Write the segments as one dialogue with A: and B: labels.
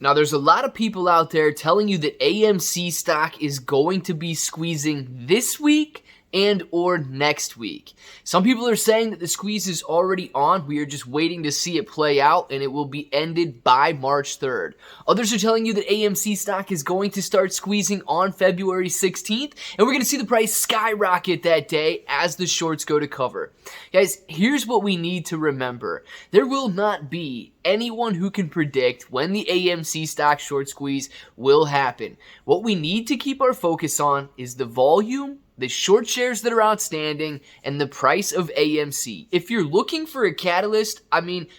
A: Now, there's a lot of people out there telling you that AMC stock is going to be squeezing this week and or next week. Some people are saying that the squeeze is already on. We are just waiting to see it play out, and it will be ended by March 3rd. Others are telling you that AMC stock is going to start squeezing on February 16th, and we're going to see the price skyrocket that day as the shorts go to cover. Guys, here's what we need to remember. There will not be anyone who can predict when the AMC stock short squeeze will happen. What we need to keep our focus on is the volume, the short shares that are outstanding, and the price of AMC. If you're looking for a catalyst,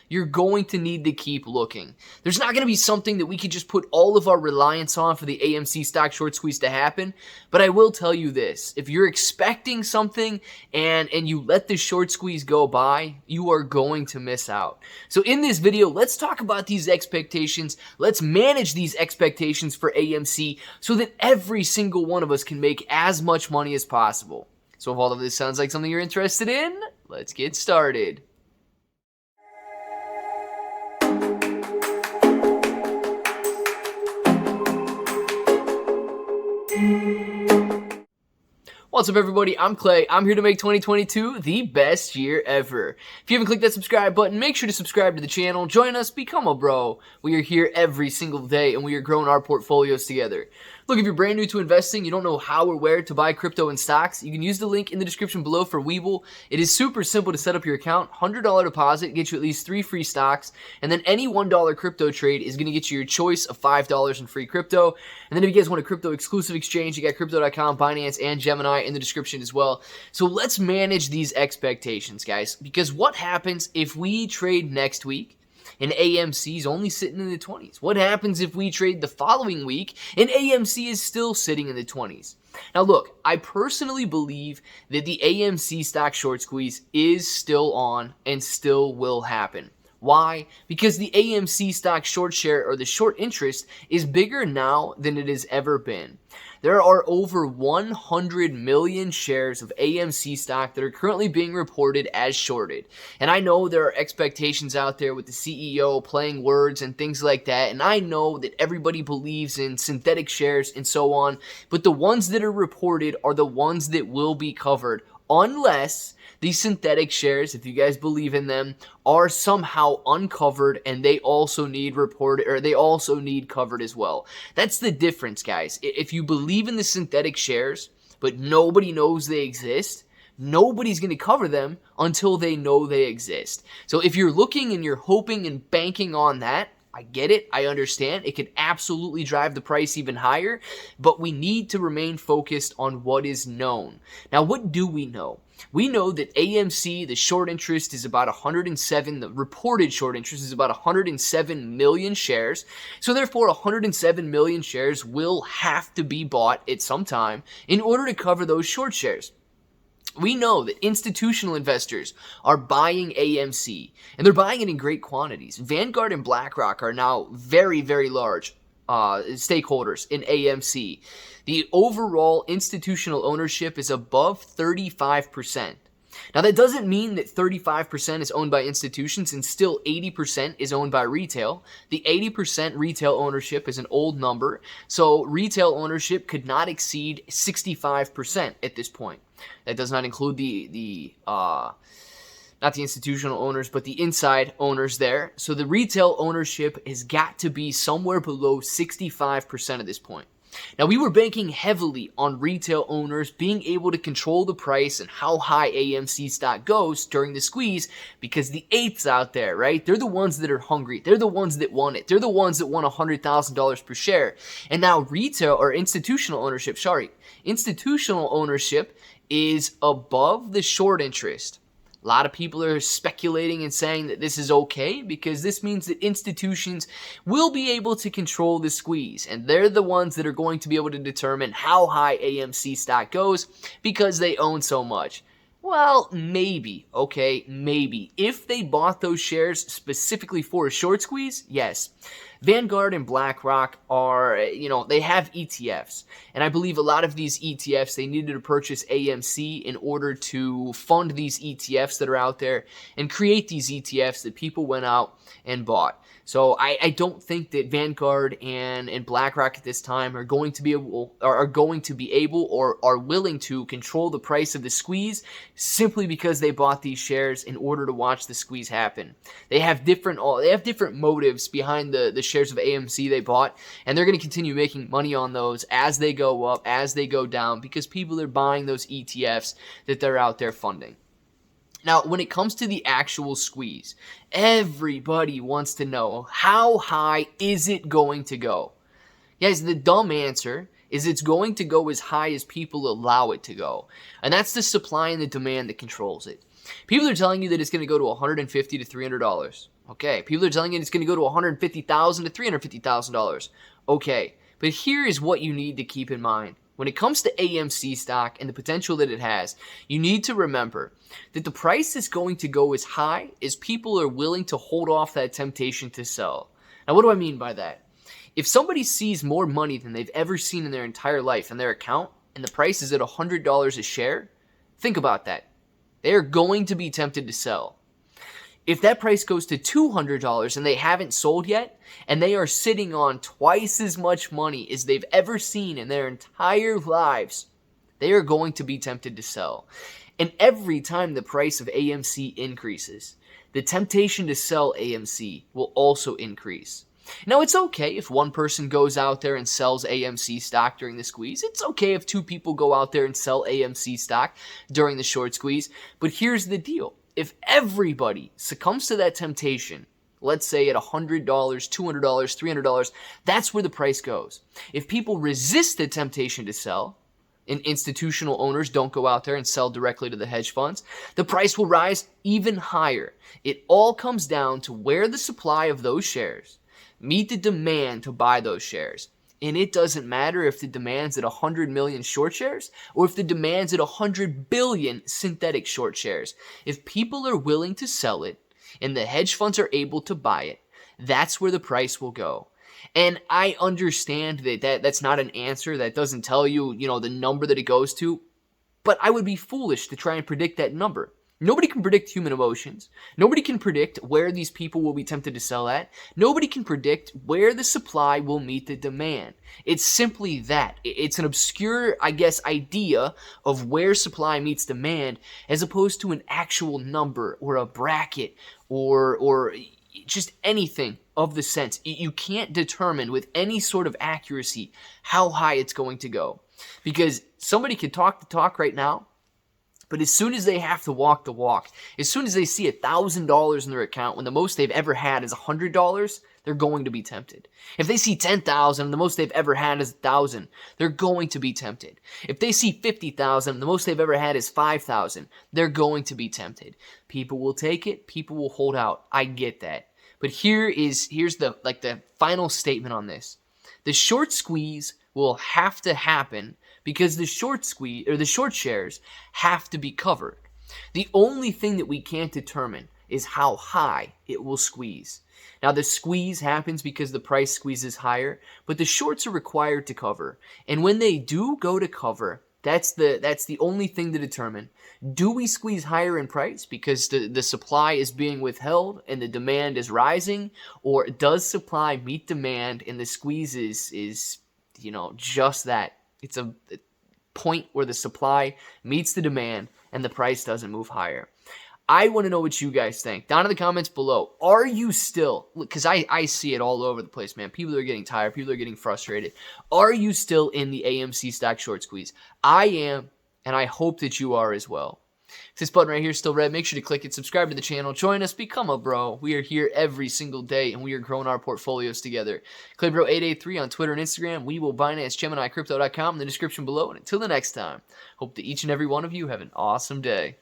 A: you're going to need to keep looking. There's not going to be something that we could just put all of our reliance on for the AMC stock short squeeze to happen, but I will tell you this. If you're expecting something and you let the short squeeze go by, you are going to miss out. So in this video, let's talk about these expectations. Let's manage these expectations for AMC so that every single one of us can make as much money as possible. So if all of this sounds like something you're interested in, let's get started. What's up, everybody? I'm Clay. I'm here to make 2022 the best year ever. If you haven't clicked that subscribe button, make sure to subscribe to the channel. Join us, become a bro. We are here every single day, and we are growing our portfolios together. Look, if you're brand new to investing, you don't know how or where to buy crypto and stocks, you can use the link in the description below for Webull. It is super simple to set up your account. $100 deposit gets you at least 3 free stocks, and then any $1 crypto trade is going to get you your choice of $5 in free crypto. And then if you guys want a crypto exclusive exchange, you got Crypto.com, Binance, and Gemini in the description as well. So let's manage these expectations, guys, because what happens if we trade next week and AMC is only sitting in the 20s? What happens if we trade the following week and AMC is still sitting in the 20s? Now look, I personally believe that the AMC stock short squeeze is still on and still will happen. Why? Because the AMC stock short share, or the short interest, is bigger now than it has ever been. There are over 100 million shares of AMC stock that are currently being reported as shorted. And I know there are expectations out there with the CEO playing words and things like that. And I know that everybody believes in synthetic shares and so on. But the ones that are reported are the ones that will be covered, unless these synthetic shares, if you guys believe in them, are somehow uncovered and they also need reported, or they also need covered as well. That's the difference, guys. If you believe in the synthetic shares, but nobody knows they exist, nobody's going to cover them until they know they exist. So if you're looking and you're hoping and banking on that, I get it. I understand. It could absolutely drive the price even higher, but we need to remain focused on what is known. Now, what do we know? We know that AMC, the short interest is about 107, the reported short interest is about 107 million shares. So therefore, 107 million shares will have to be bought at some time in order to cover those short shares. We know that institutional investors are buying AMC, and they're buying it in great quantities. Vanguard and BlackRock are now very, very large stakeholders in AMC. The overall institutional ownership is above 35%. Now, that doesn't mean that 35% is owned by institutions and still 80% is owned by retail. The 80% retail ownership is an old number, so retail ownership could not exceed 65% at this point. That does not include not the institutional owners, but the inside owners there. So the retail ownership has got to be somewhere below 65% at this point. Now, we were banking heavily on retail owners being able to control the price and how high AMC stock goes during the squeeze, because the eights out there, right? They're the ones that are hungry. They're the ones that want it. They're the ones that want $100,000 per share. And now institutional ownership is above the short interest. A lot of people are speculating and saying that this is okay because this means that institutions will be able to control the squeeze, and they're the ones that are going to be able to determine how high AMC stock goes because they own so much. Well, maybe, okay, maybe. If they bought those shares specifically for a short squeeze, yes. Vanguard and BlackRock are, they have ETFs. And I believe a lot of these ETFs, they needed to purchase AMC in order to fund these ETFs that are out there and create these ETFs that people went out and bought. So I don't think that Vanguard and BlackRock at this time are going to be able or are willing to control the price of the squeeze simply because they bought these shares in order to watch the squeeze happen. They have different motives behind the shares of AMC they bought, and they're going to continue making money on those as they go up, as they go down, because people are buying those ETFs that they're out there funding. Now, when it comes to the actual squeeze, everybody wants to know, how high is it going to go? Guys, the dumb answer is it's going to go as high as people allow it to go. And that's the supply and the demand that controls it. People are telling you that it's going to go to $150 to $300. Okay. People are telling you it's going to go to $150,000 to $350,000. Okay. But here is what you need to keep in mind. When it comes to AMC stock and the potential that it has, you need to remember that the price is going to go as high as people are willing to hold off that temptation to sell. Now, what do I mean by that? If somebody sees more money than they've ever seen in their entire life in their account and the price is at $100 a share, think about that. They are going to be tempted to sell. If that price goes to $200 and they haven't sold yet, and they are sitting on twice as much money as they've ever seen in their entire lives, they are going to be tempted to sell. And every time the price of AMC increases, the temptation to sell AMC will also increase. Now, it's okay if one person goes out there and sells AMC stock during the squeeze. It's okay if two people go out there and sell AMC stock during the short squeeze. But here's the deal. If everybody succumbs to that temptation, let's say at $100, $200, $300, that's where the price goes. If people resist the temptation to sell, and institutional owners don't go out there and sell directly to the hedge funds, the price will rise even higher. It all comes down to where the supply of those shares meet the demand to buy those shares. And it doesn't matter if the demand's at 100 million short shares or if the demand's at 100 billion synthetic short shares. If people are willing to sell it and the hedge funds are able to buy it, that's where the price will go. And I understand that's not an answer. That doesn't tell you, the number that it goes to. But I would be foolish to try and predict that number. Nobody can predict human emotions. Nobody can predict where these people will be tempted to sell at. Nobody can predict where the supply will meet the demand. It's simply that. It's an obscure, idea of where supply meets demand as opposed to an actual number or a bracket or just anything of the sense. You can't determine with any sort of accuracy how high it's going to go. Because somebody can talk the talk right now, but as soon as they have to walk the walk, as soon as they see $1,000 in their account when the most they've ever had is $100, they're going to be tempted. If they see $10,000 and the most they've ever had is $1,000, they're going to be tempted. If they see $50,000 and the most they've ever had is $5,000, they're going to be tempted. People will take it. People will hold out. I get that. But here's the final statement on this. The short squeeze will have to happen because the short squeeze or the short shares have to be covered. The only thing that we can't determine is how high it will squeeze. Now, the squeeze happens because the price squeezes higher, but the shorts are required to cover. And when they do go to cover, that's the only thing to determine. Do we squeeze higher in price because the supply is being withheld and the demand is rising? Or does supply meet demand and the squeeze is just that? It's a point where the supply meets the demand and the price doesn't move higher. I want to know what you guys think. Down in the comments below, are you still, because I see it all over the place, man. People are getting tired. People are getting frustrated. Are you still in the AMC stock short squeeze? I am, and I hope that you are as well. If this button right here is still red, make sure to click it, subscribe to the channel, join us, become a bro. We are here every single day, and we are growing our portfolios together. ClayBro883 on Twitter and Instagram. We will Binance, GeminiCrypto.com in the description below. And until the next time, hope that each and every one of you have an awesome day.